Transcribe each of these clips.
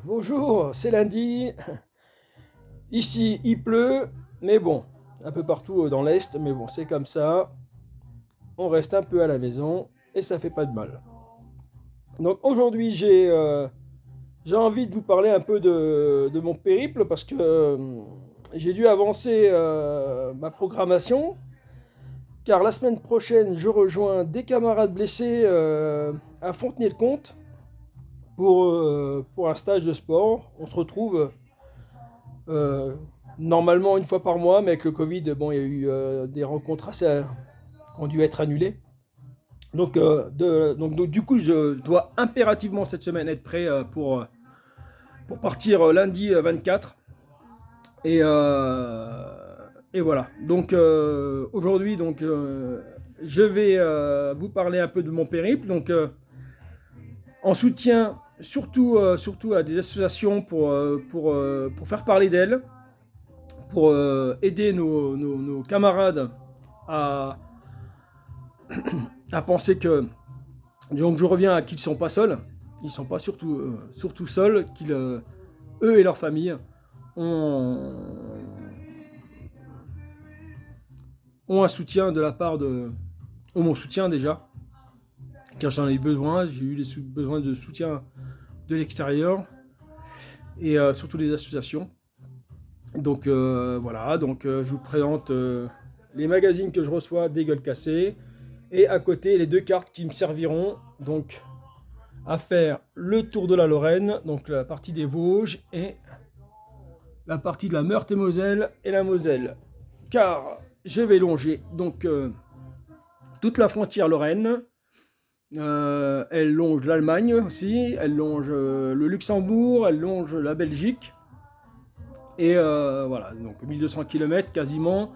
Bonjour, c'est lundi. Ici, il pleut, mais bon, un peu partout dans l'Est, mais bon, c'est comme ça. On reste un peu à la maison et ça fait pas de mal. Donc aujourd'hui, j'ai envie de vous parler un peu de mon périple parce que j'ai dû avancer ma programmation car la semaine prochaine, je rejoins des camarades blessés à Fontenay-le-Comte pour un stage de sport. On se retrouve Euh, normalement une fois par mois, mais avec le Covid, bon, il y a eu des rencontres assez qui ont dû être annulées. Donc, du coup, je dois impérativement cette semaine être prêt pour partir lundi 24. Et, et voilà. Donc aujourd'hui, je vais vous parler un peu de mon périple. Donc en soutien surtout à des associations pour faire parler d'elles, pour aider nos camarades à, à penser que donc je reviens à qu'ils ne sont pas seuls, ils ne sont pas surtout seuls, qu'ils eux et leur famille ont, ont un soutien de la part de ont mon soutien déjà car j'en ai eu besoin, j'ai eu besoin de soutien de l'extérieur et surtout des associations. Donc voilà, je vous présente les magazines que je reçois des gueules cassées et à côté les deux cartes qui me serviront donc à faire le tour de la Lorraine, donc la partie des Vosges et la partie de la Meurthe-et-Moselle et la Moselle. Car je vais longer donc toute la frontière lorraine. Elle longe l'Allemagne aussi, elle longe le Luxembourg, elle longe la Belgique. Et voilà, donc 1200 km quasiment,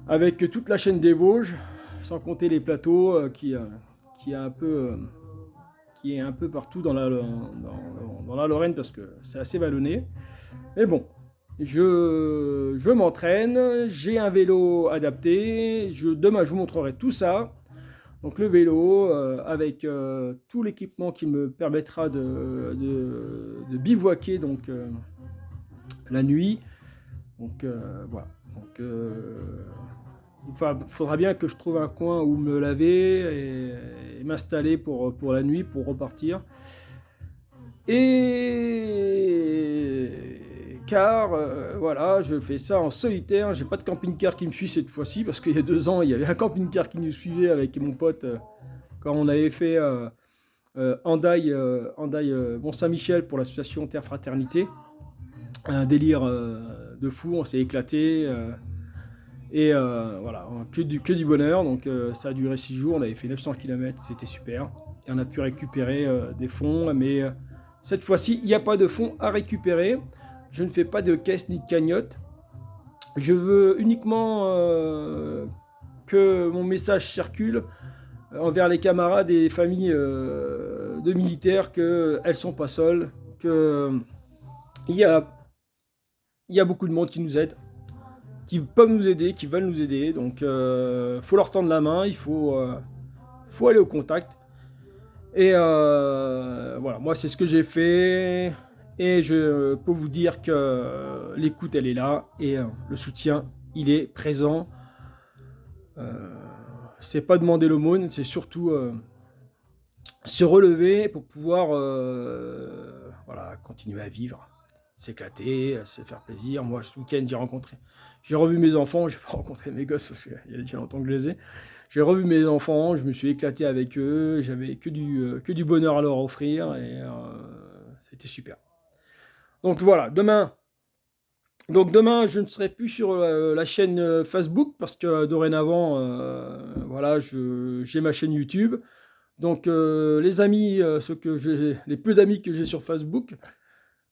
avec toute la chaîne des Vosges, sans compter les plateaux qui est un peu, qui est un peu partout dans la Lorraine parce que c'est assez vallonné. Mais bon, je m'entraîne, j'ai un vélo adapté, demain je vous montrerai tout ça. Donc le vélo avec tout l'équipement qui me permettra de bivouaquer la nuit. Donc voilà. Donc il faudra bien que je trouve un coin où me laver et m'installer pour la nuit, pour repartir. Et car voilà, je fais ça en solitaire. J'ai pas de camping-car qui me suit cette fois-ci parce qu'il y a 2 ans, il y avait un camping-car qui nous suivait avec mon pote quand on avait fait Hendaye Mont-Saint-Michel pour l'association Terre Fraternité. Un délire de fou, on s'est éclaté. Et voilà, que du bonheur. Donc ça a duré 6 jours, on avait fait 900 km, c'était super. Et on a pu récupérer des fonds, mais cette fois-ci, il n'y a pas de fonds à récupérer. Je ne fais pas de caisse ni de cagnotte. Je veux uniquement que mon message circule envers les camarades et les familles de militaires qu'elles ne sont pas seules, qu'il y a, il y a beaucoup de monde qui nous aide, qui peuvent nous aider, qui veulent nous aider. Donc, faut leur tendre la main, faut aller au contact. Et voilà, moi, c'est ce que j'ai fait. Et je peux vous dire que l'écoute, elle est là. Et le soutien, il est présent. Euh, c'est pas demander l'aumône, c'est surtout se relever pour pouvoir voilà, continuer à vivre, s'éclater, se faire plaisir. Moi, ce week-end, j'ai revu mes enfants, j'ai pas rencontré mes gosses parce qu'il y a déjà longtemps que je les ai. J'ai revu mes enfants, je me suis éclaté avec eux, j'avais que du bonheur à leur offrir et c'était super. Donc voilà, demain, je ne serai plus sur la chaîne Facebook parce que dorénavant, voilà, j'ai ma chaîne YouTube. Donc les amis, les peu d'amis que j'ai sur Facebook,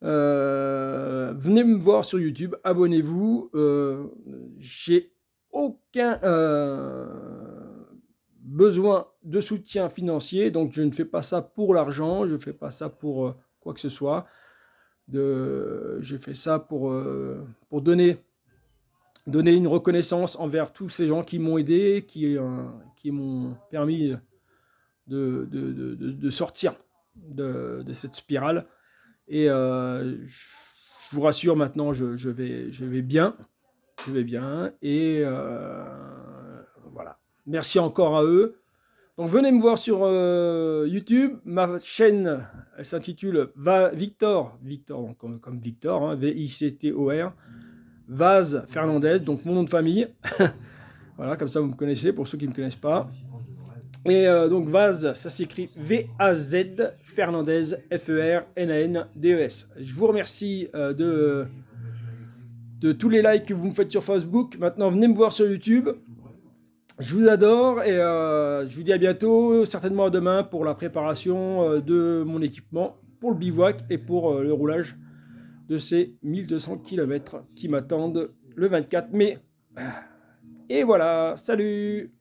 venez me voir sur YouTube, abonnez-vous. J'ai aucun besoin de soutien financier, donc je ne fais pas ça pour l'argent, je ne fais pas ça pour quoi que ce soit. Je fais ça pour donner une reconnaissance envers tous ces gens qui m'ont aidé, qui m'ont permis de sortir de cette spirale. Et je vous rassure, maintenant, je vais bien. Je vais bien. Et voilà. Merci encore à eux. Donc venez me voir sur YouTube. Ma chaîne, elle s'intitule Victor, donc, comme Victor, hein, Victor, Vaz Fernandez, donc mon nom de famille. Voilà, comme ça vous me connaissez, pour ceux qui ne me connaissent pas. Et donc Vaz, ça s'écrit V-A-Z, Fernandez, F-E-R-N-A-N-D-E-S. Je vous remercie de tous les likes que vous me faites sur Facebook. Maintenant, venez me voir sur YouTube. Je vous adore et je vous dis à bientôt, certainement à demain pour la préparation de mon équipement pour le bivouac et pour le roulage de ces 1200 km qui m'attendent le 24 mai. Et voilà, salut!